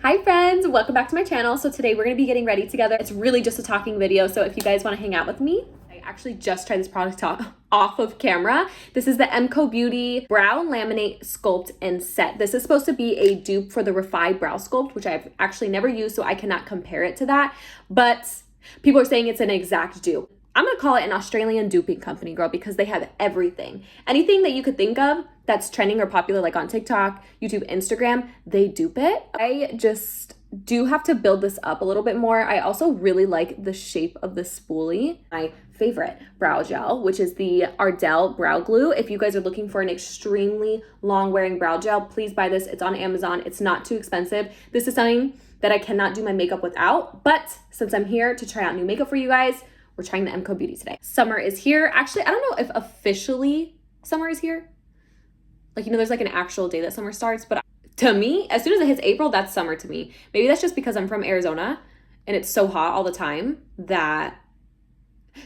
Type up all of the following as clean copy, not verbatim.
Hi friends, welcome back to my channel. So today we're gonna be getting ready together. It's really just a talking video, so if you guys wanna hang out with me, I actually just tried this product off of camera. This is the Emco Beauty Brow Laminate Sculpt and Set. This is supposed to be a dupe for the Refi Brow Sculpt, which I've actually never used, so I cannot compare it to that. But people are saying it's an exact dupe. I'm gonna call it an Australian duping company, girl, because they have everything. Anything that you could think of that's trending or popular, like on TikTok, YouTube, Instagram, they dupe it. I just do have to build this up a little bit more. I also really like the shape of the spoolie. My favorite brow gel, which is the Ardell Brow Glue. If you guys are looking for an extremely long wearing brow gel, please buy this. It's on Amazon. It's not too expensive. This is something that I cannot do my makeup without, but since I'm here to try out new makeup for you guys, we're trying the Emco Beauty today. Summer is here. Actually, I don't know if officially summer is here. Like, you know, there's like an actual day that summer starts, but to me, as soon as it hits April, that's summer to me. Maybe that's just because I'm from Arizona and it's so hot all the time that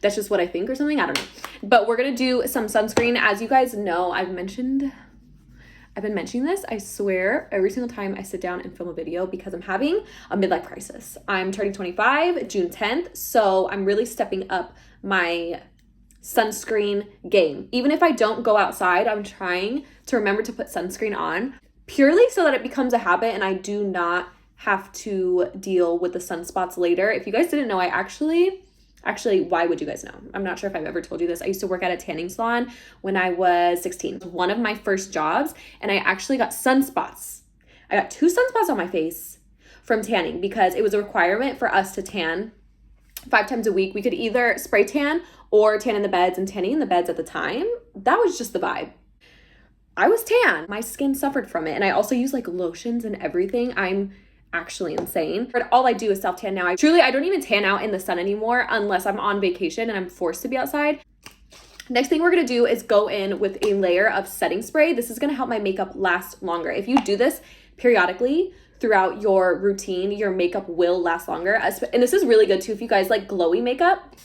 that's just what I think or something. I don't know. But we're gonna do some sunscreen. As you guys know, I've been mentioning this, I swear, every single time I sit down and film a video because I'm having a midlife crisis. I'm turning 25, June 10th, so I'm really stepping up my sunscreen game. Even if I don't go outside, I'm trying to remember to put sunscreen on purely so that it becomes a habit and I do not have to deal with the sunspots later. If you guys didn't know, I actually, why would you guys know? I'm not sure if I've ever told you this. I used to work at a tanning salon when I was 16. It was one of my first jobs, and I actually got sunspots. I got 2 sunspots on my face from tanning because it was a requirement for us to tan 5 times a week. We could either spray tan or tan in the beds, and tanning in the beds at the time, that was just the vibe. I was tan. My skin suffered from it, and I also use like lotions and everything. I'm actually insane. But all I do is self-tan now. I don't even tan out in the sun anymore unless I'm on vacation and I'm forced to be outside. Next thing we're gonna do is go in with a layer of setting spray. This is gonna help my makeup last longer. If you do this periodically throughout your routine, your makeup will last longer. And this is really good too if you guys like glowy makeup.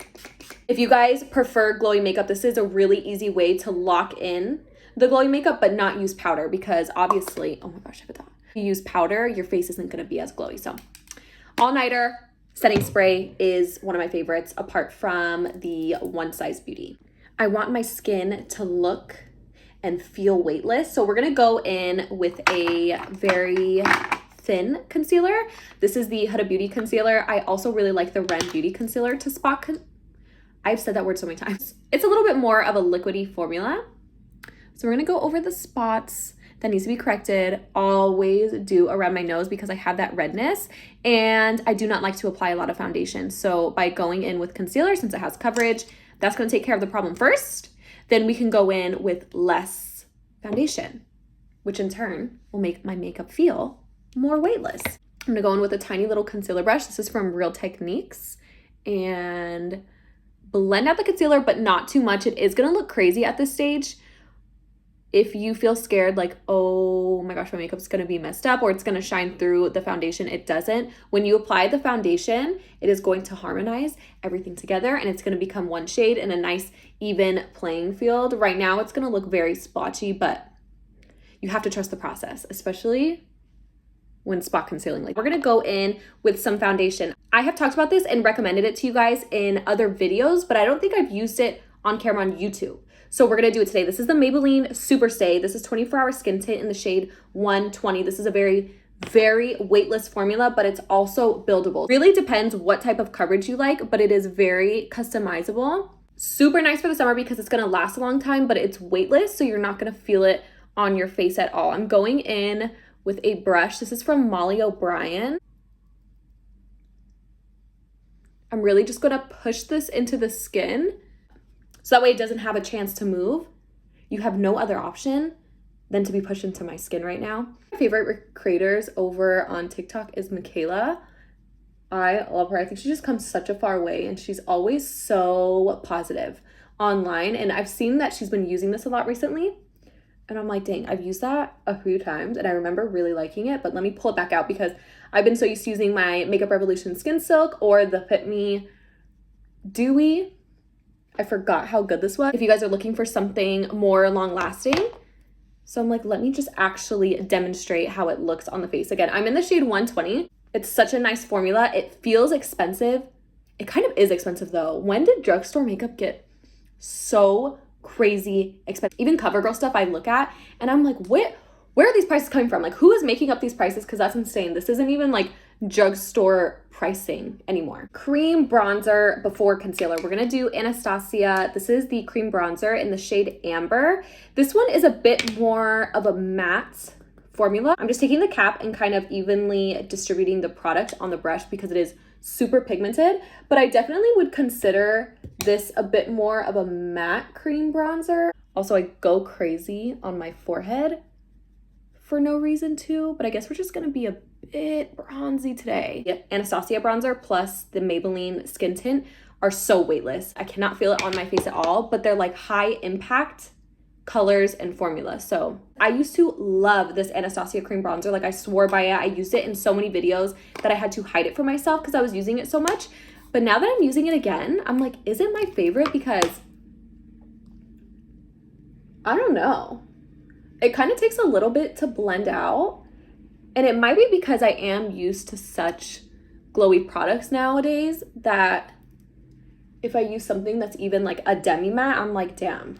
If you guys prefer glowy makeup, this is a really easy way to lock in the glowy makeup but not use powder, because obviously, oh my gosh, I forgot. If you use powder, your face isn't gonna be as glowy. So all-nighter setting spray is one of my favorites apart from the One Size Beauty. I want my skin to look and feel weightless. So we're gonna go in with a very thin concealer. This is the Huda Beauty concealer. I also really like the Ren Beauty concealer to spot. I've said that word so many times. It's a little bit more of a liquidy formula. So we're gonna go over the spots that needs to be corrected. Always do around my nose because I have that redness and I do not like to apply a lot of foundation. So by going in with concealer, since it has coverage, that's gonna take care of the problem first. Then we can go in with less foundation, which in turn will make my makeup feel more weightless. I'm gonna go in with a tiny little concealer brush. This is from Real Techniques, and blend out the concealer, but not too much. It is gonna look crazy at this stage. If you feel scared, like, oh my gosh, my makeup's gonna be messed up or it's gonna shine through the foundation, it doesn't. When you apply the foundation, it is going to harmonize everything together and it's gonna become one shade in a nice, even playing field. Right now, it's gonna look very splotchy, but you have to trust the process, especially when spot concealing. Like, we're gonna go in with some foundation. I have talked about this and recommended it to you guys in other videos, but I don't think I've used it on camera on YouTube. So we're gonna do it today. This is the Maybelline Super Stay. This is 24-hour skin tint in the shade 120. This is a very, very weightless formula, but it's also buildable. Really depends what type of coverage you like, but it is very customizable. Super nice for the summer because it's gonna last a long time, but it's weightless, so you're not gonna feel it on your face at all. I'm going in with a brush. This is from Molly O'Brien. I'm really just gonna push this into the skin so that way it doesn't have a chance to move. You have no other option than to be pushed into my skin right now. My favorite creators over on TikTok is Michaela. I love her. I think she just comes such a far way and she's always so positive online. And I've seen that she's been using this a lot recently. And I'm like, dang, I've used that a few times and I remember really liking it, but let me pull it back out because I've been so used to using my Makeup Revolution Skin Silk or the Fit Me Dewy. I forgot how good this was. If you guys are looking for something more long lasting, So I'm like, let me just actually demonstrate how it looks on the face. Again, I'm in the shade 120. It's such a nice formula. It feels expensive. It kind of is expensive though. When did drugstore makeup get so crazy expensive? Even CoverGirl stuff I look at and I'm like, where are these prices coming from? Like, who is making up these prices? Because that's insane. This isn't even like drugstore pricing anymore. Cream bronzer before concealer. We're gonna do Anastasia. This is the cream bronzer in the shade Amber. This one is a bit more of a matte formula. I'm just taking the cap and kind of evenly distributing the product on the brush because it is super pigmented, but I definitely would consider this a bit more of a matte cream bronzer. Also, I go crazy on my forehead for no reason too, but I guess we're just gonna be a bit bronzy today. Yep. Anastasia bronzer plus the Maybelline skin tint are so weightless. I cannot feel it on my face at all, but they're like high impact colors and formula. So I used to love this Anastasia cream bronzer. Like I swore by it. I used it in so many videos that I had to hide it from myself because I was using it so much. But now that I'm using it again, I'm like, is it my favorite? Because I don't know. It kind of takes a little bit to blend out. And it might be because I am used to such glowy products nowadays that if I use something that's even like a demi matte, I'm like, damn.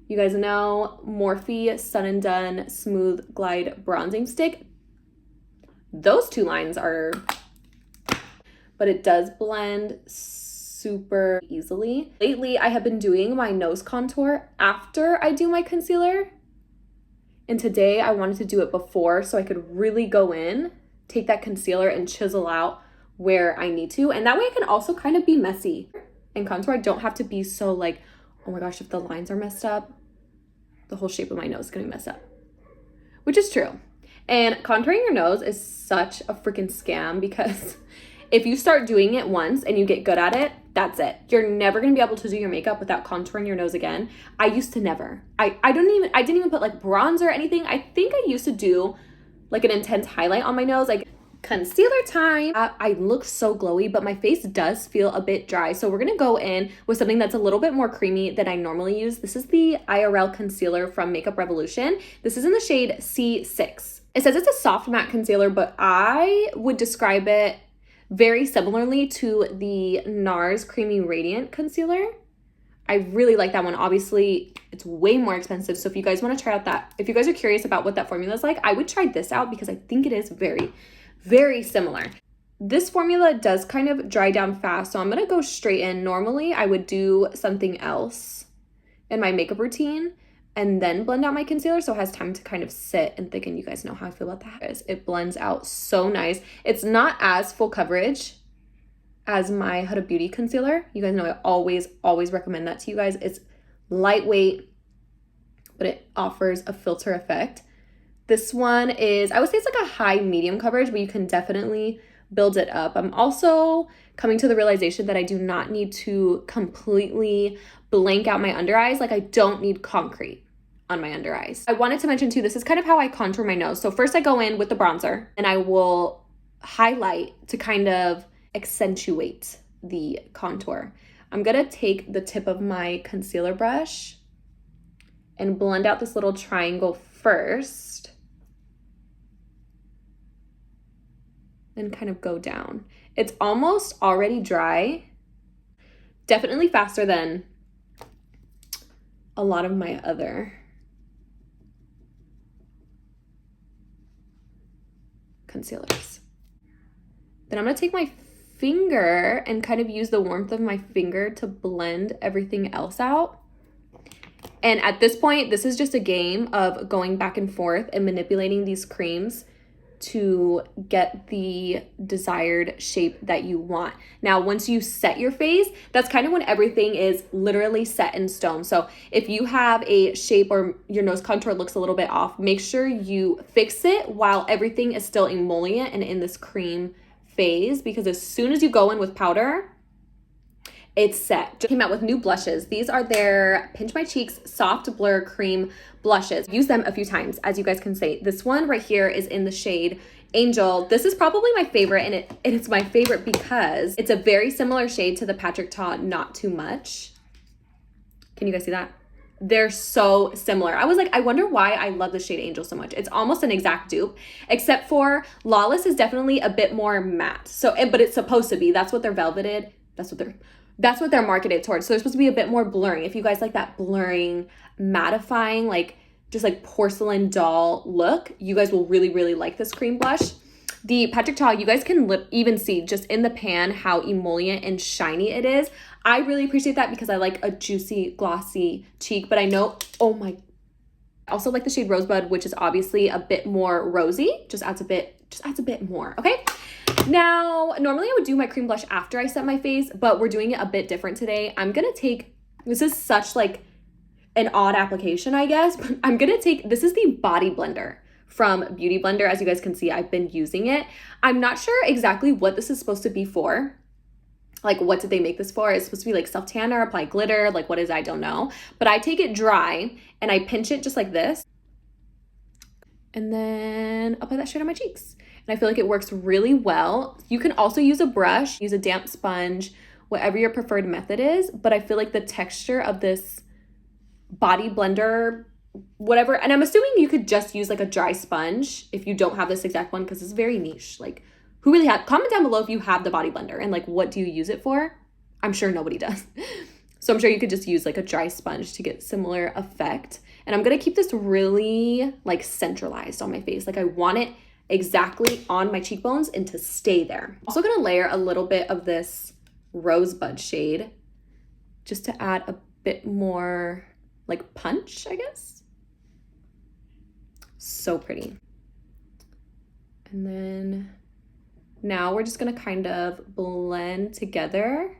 You guys know Morphe Sun and Done Smooth Glide Bronzing Stick. Those two lines are, but it does blend super easily. Lately, I have been doing my nose contour after I do my concealer. And today I wanted to do it before so I could really go in, take that concealer and chisel out where I need to. And that way I can also kind of be messy and contour. I don't have to be so like, oh my gosh, if the lines are messed up, the whole shape of my nose is gonna be messed up, which is true. And contouring your nose is such a freaking scam because if you start doing it once and you get good at it, that's it. You're never gonna be able to do your makeup without contouring your nose again. I used to never. I didn't even put like bronzer or anything. I think I used to do like an intense highlight on my nose, like concealer time. I look so glowy, but my face does feel a bit dry. So we're gonna go in with something that's a little bit more creamy than I normally use. This is the IRL concealer from Makeup Revolution. This is in the shade C6. It says it's a soft matte concealer, but I would describe it very similarly to the NARS Creamy Radiant Concealer. I really like that one. Obviously, it's way more expensive. So if you guys want to try out that, if you guys are curious about what that formula is like, I would try this out because I think it is very, very similar. This formula does kind of dry down fast, so I'm going to go straight in. Normally, I would do something else in my makeup routine and then blend out my concealer so it has time to kind of sit and thicken. You guys know how I feel about that. It blends out so nice. It's not as full coverage as my Huda Beauty concealer. You guys know I always recommend that to you guys. It's lightweight, but it offers a filter effect. This one is, I would say it's like a high medium coverage, but you can definitely build it up. I'm also coming to the realization that I do not need to completely blank out my under eyes. Like I don't need concrete on my under eyes. I wanted to mention too, this is kind of how I contour my nose. So first I go in with the bronzer and I will highlight to kind of accentuate the contour. I'm gonna take the tip of my concealer brush and blend out this little triangle first and kind of go down. It's almost already dry. Definitely faster than a lot of my other concealers. Then I'm gonna take my finger and kind of use the warmth of my finger to blend everything else out. And at this point, this is just a game of going back and forth and manipulating these creams to get the desired shape that you want. Now, once you set your face, that's kind of when everything is literally set in stone. So if you have a shape or your nose contour looks a little bit off, make sure you fix it while everything is still emollient and in this cream phase, because as soon as you go in with powder, it's set. Just came out with new blushes. These are their Pinch My Cheeks Soft Blur Cream blushes. Use them a few times, as you guys can see. This one right here is in the shade Angel. This is probably my favorite, and it's my favorite because it's a very similar shade to the Patrick Ta Not Too Much. Can you guys see that? They're so similar. I was like, I wonder why I love the shade Angel so much. It's almost an exact dupe, except for Lawless is definitely a bit more matte. So, but it's supposed to be. That's what they're velveted. That's what they're marketed towards. So they're supposed to be a bit more blurring. If you guys like that blurring, mattifying, like just like porcelain doll look, you guys will really, really like this cream blush. The Patrick Ta, you guys can even see just in the pan how emollient and shiny it is. I really appreciate that because I like a juicy, glossy cheek, but I know, oh my, I also like the shade Rosebud, which is obviously a bit more rosy, just adds a bit more, okay? Now, normally I would do my cream blush after I set my face, but we're doing it a bit different today. I'm gonna take, this is such like an odd application, I guess, but I'm gonna take, this is the Body Blender from Beauty Blender. As you guys can see, I've been using it. I'm not sure exactly what this is supposed to be for. Like, what did they make this for? It's supposed to be like self-tanner, apply glitter, like what is, I don't know. But I take it dry and I pinch it just like this. And then apply that shade on my cheeks. And I feel like it works really well. You can also use a brush, use a damp sponge, whatever your preferred method is. But I feel like the texture of this Body Blender, whatever, and I'm assuming you could just use like a dry sponge if you don't have this exact one, because it's very niche. Like, who really have, comment down below if you have the Body Blender and like what do you use it for. I'm sure nobody does. So I'm sure you could just use like a dry sponge to get similar effect. And I'm gonna keep this really like centralized on my face. Like, I want it exactly on my cheekbones and to stay there. Also gonna layer a little bit of this Rosebud shade just to add a bit more like punch, I guess. So pretty. And then now we're just gonna kind of blend together.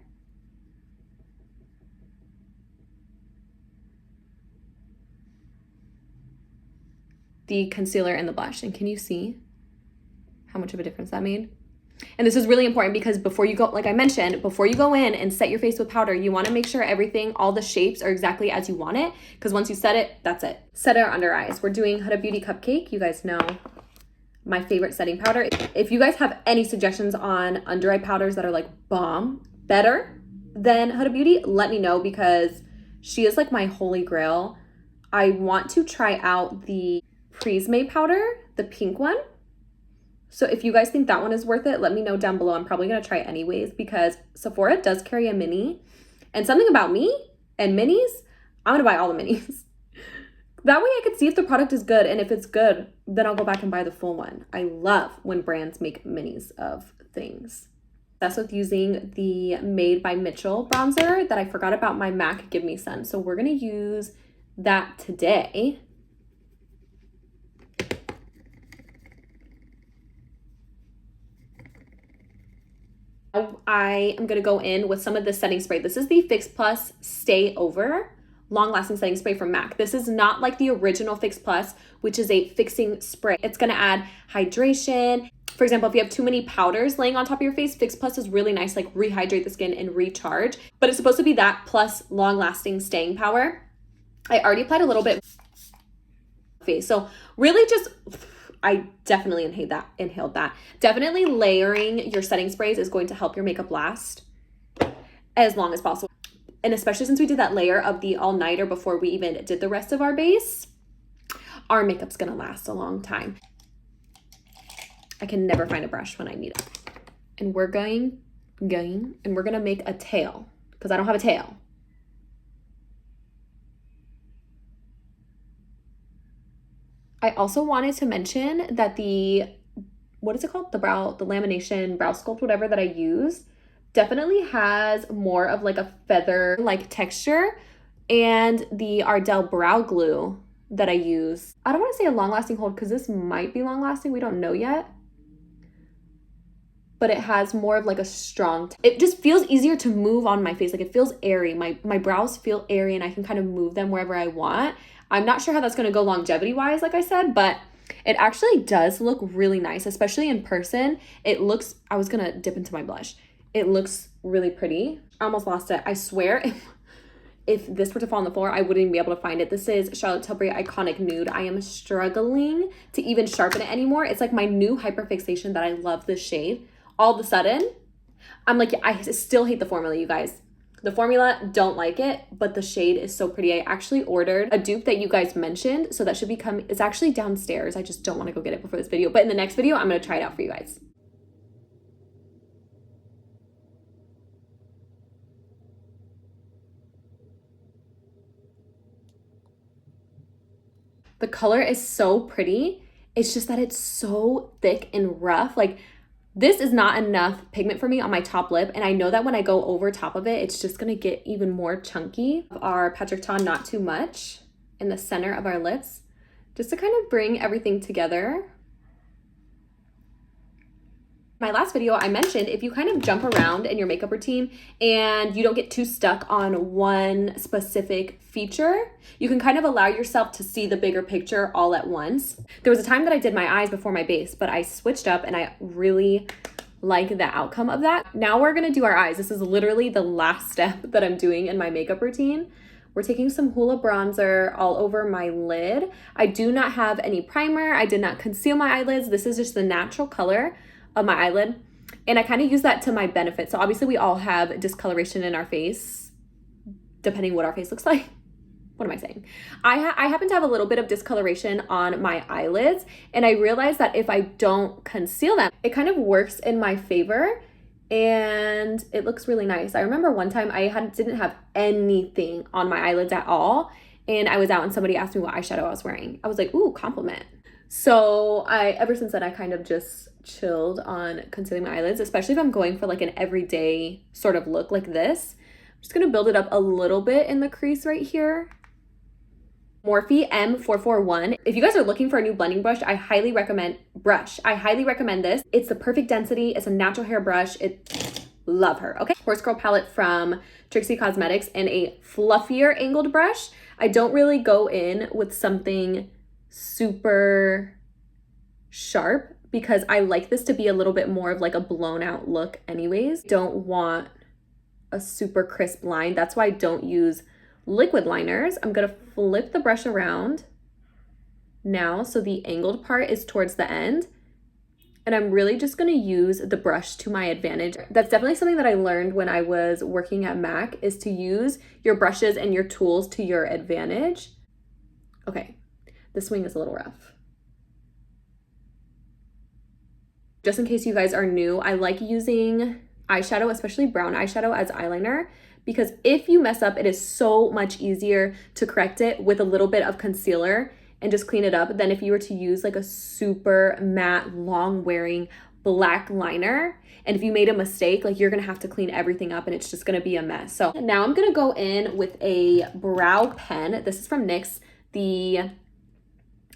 The concealer and the blush. And can you see how much of a difference that made? And this is really important because before you go, like I mentioned, before you go in and set your face with powder, you want to make sure everything, all the shapes are exactly as you want it. Because once you set it, that's it. Set our under eyes. We're doing Huda Beauty Cupcake. You guys know my favorite setting powder. If you guys have any suggestions on under eye powders that are like bomb, better than Huda Beauty, let me know because she is like my holy grail. I want to try out the Prisme powder, the pink one. So if you guys think that one is worth it, let me know down below. I'm probably going to try it anyways because Sephora does carry a mini. And something about me and minis, I'm going to buy all the minis. That way I could see if the product is good. And if it's good, then I'll go back and buy the full one. I love when brands make minis of things. That's with using the Made by Mitchell bronzer that I forgot about my MAC Give Me Sun. So we're going to use that today. I am going to go in with some of the setting spray. This is the Fix Plus Stay Over Long Lasting Setting Spray from MAC. This is not like the original Fix Plus, which is a fixing spray. It's going to add hydration. For example, if you have too many powders laying on top of your face, Fix Plus is really nice, like rehydrate the skin and recharge. But it's supposed to be that plus long lasting staying power. I already applied a little bit face. So really just, I definitely inhaled that. Definitely layering your setting sprays is going to help your makeup last as long as possible. And especially since we did that layer of the all-nighter before we even did the rest of our base, our makeup's gonna last a long time. I can never find a brush when I need it. And we're going, and we're gonna make a tail because I don't have a tail. I also wanted to mention that the, what is it called? The lamination brow sculpt, whatever that I use, definitely has more of like a feather like texture. And the Ardell brow glue that I use, I don't want to say a long lasting hold because this might be long lasting. We don't know yet. But it has more of like a strong, it just feels easier to move on my face. Like it feels airy. My brows feel airy and I can kind of move them wherever I want. I'm not sure how that's going to go longevity wise, like I said, but it actually does look really nice, especially in person. It looks, I was going to dip into my blush. It looks really pretty. I almost lost it. I swear if this were to fall on the floor, I wouldn't even be able to find it. This is Charlotte Tilbury Iconic Nude. I am struggling to even sharpen it anymore. It's like my new hyperfixation that I love this shade. All of a sudden, I'm like, I still hate the formula, you guys. The formula, don't like it, but the shade is so pretty. I actually ordered a dupe that you guys mentioned, so that should be coming. It's actually downstairs. I just don't want to go get it before this video, but in the next video, I'm going to try it out for you guys. The color is so pretty. It's just that it's so thick and rough. Like, this is not enough pigment for me on my top lip, and I know that when I go over top of it, it's just gonna get even more chunky. Our Patrick Ta Not Too Much in the center of our lips, just to kind of bring everything together. My last video, I mentioned if you kind of jump around in your makeup routine and you don't get too stuck on one specific feature, you can kind of allow yourself to see the bigger picture all at once. There was a time that I did my eyes before my base, but I switched up and I really like the outcome of that. Now we're gonna do our eyes. This is literally the last step that I'm doing in my makeup routine. We're taking some Hoola bronzer all over my lid. I do not have any primer. I did not conceal my eyelids. This is just the natural color of my eyelid, and I kind of use that to my benefit. So obviously we all have discoloration in our face, depending what our face looks like. What am I saying? I happen to have a little bit of discoloration on my eyelids, and I realized that if I don't conceal them, it kind of works in my favor, and it looks really nice. I remember one time I didn't have anything on my eyelids at all, and I was out and somebody asked me what eyeshadow I was wearing. I was like, ooh, compliment. So ever since then, I kind of just chilled on concealing my eyelids, especially if I'm going for like an everyday sort of look like this. I'm just gonna build it up a little bit in the crease right here. Morphe M441. If you guys are looking for a new blending brush, I highly recommend this. It's the perfect density. It's a natural hair brush. Love her. Okay, Horse Girl palette from Trixie Cosmetics and a fluffier angled brush. I don't really go in with something super sharp because I like this to be a little bit more of like a blown out look anyways. Don't want a super crisp line. That's why I don't use liquid liners. I'm gonna flip the brush around now so the angled part is towards the end, and I'm really just gonna use the brush to my advantage. That's definitely something that I learned when I was working at MAC, is to use your brushes and your tools to your advantage. Okay, this wing is a little rough. Just in case you guys are new, I like using eyeshadow, especially brown eyeshadow, as eyeliner, because if you mess up, it is so much easier to correct it with a little bit of concealer and just clean it up than if you were to use like a super matte, long wearing black liner. And if you made a mistake, like, you're gonna have to clean everything up and it's just gonna be a mess. So now I'm gonna go in with a brow pen. This is from NYX, the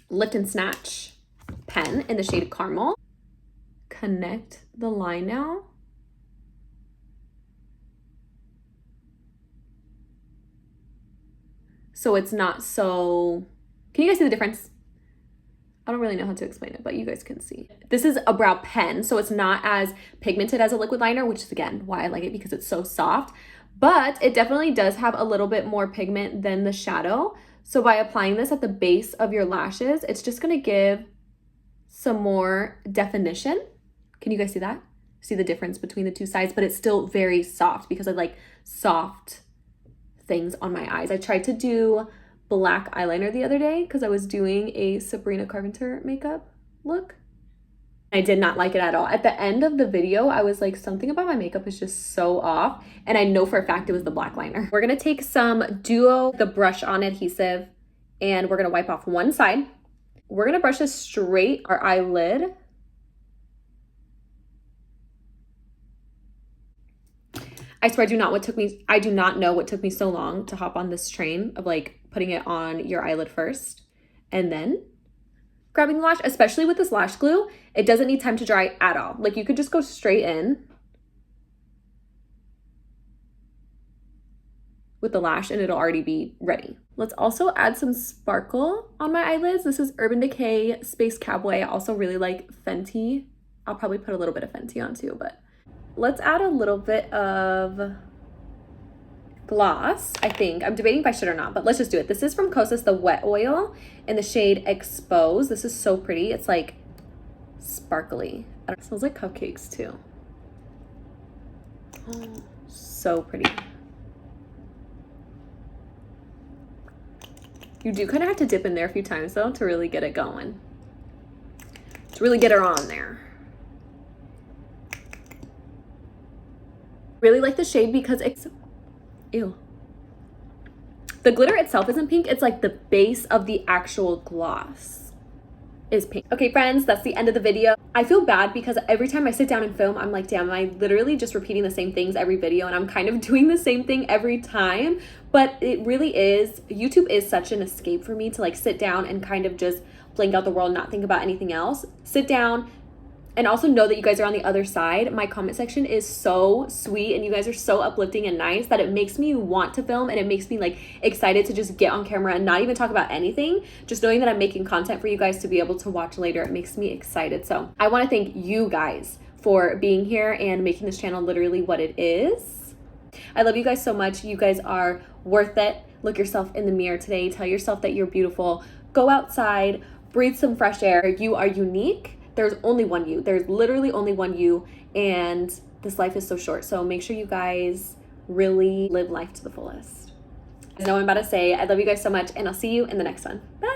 Lift and Snatch pen in the shade Caramel. Connect the line now. So it's not so, can you guys see the difference? I don't really know how to explain it, but you guys can see. This is a brow pen, so it's not as pigmented as a liquid liner, which is again why I like it, because it's so soft, but it definitely does have a little bit more pigment than the shadow. So by applying this at the base of your lashes, it's just gonna give some more definition. Can you guys see that? See the difference between the two sides, but it's still very soft because I like soft things on my eyes. I tried to do black eyeliner the other day because I was doing a Sabrina Carpenter makeup look. I did not like it at all. At the end of the video, I was like, something about my makeup is just so off. And I know for a fact it was the black liner. We're gonna take some Duo, the brush on adhesive, and we're gonna wipe off one side. We're gonna brush this straight our eyelid. I swear, I do not know what took me so long to hop on this train of like putting it on your eyelid first and then grabbing the lash, especially with this lash glue. It doesn't need time to dry at all. Like, you could just go straight in with the lash and it'll already be ready. Let's also add some sparkle on my eyelids. This is Urban Decay Space Cowboy. I also really like Fenty. I'll probably put a little bit of Fenty on too, but let's add a little bit of gloss, I think. I'm debating if I should or not, but let's just do it. This is from Kosas, the Wet Oil in the shade Expose. This is so pretty. It's like sparkly. It smells like cupcakes too. Oh, so pretty. You do kind of have to dip in there a few times though to really get it going. To really get her on there. Really like the shade because it's, ew. The glitter itself isn't pink, it's like the base of the actual gloss is pink. Okay friends, that's the end of the video. I feel bad because every time I sit down and film, I'm like, damn, am I literally just repeating the same things every video, and I'm kind of doing the same thing every time. But it really is, YouTube is such an escape for me to like sit down and kind of just blank out the world, not think about anything else. Sit down, and also know that you guys are on the other side. My comment section is so sweet and you guys are so uplifting and nice that it makes me want to film, and it makes me like excited to just get on camera and not even talk about anything. Just knowing that I'm making content for you guys to be able to watch later, it makes me excited. So I want to thank you guys for being here and making this channel literally what it is. I love you guys so much. You guys are worth it. Look yourself in the mirror today. Tell yourself that you're beautiful. Go outside, breathe some fresh air. You are unique. There's only one you. There's literally only one you, and this life is so short. So make sure you guys really live life to the fullest. I know what I'm about to say. I love you guys so much, and I'll see you in the next one. Bye.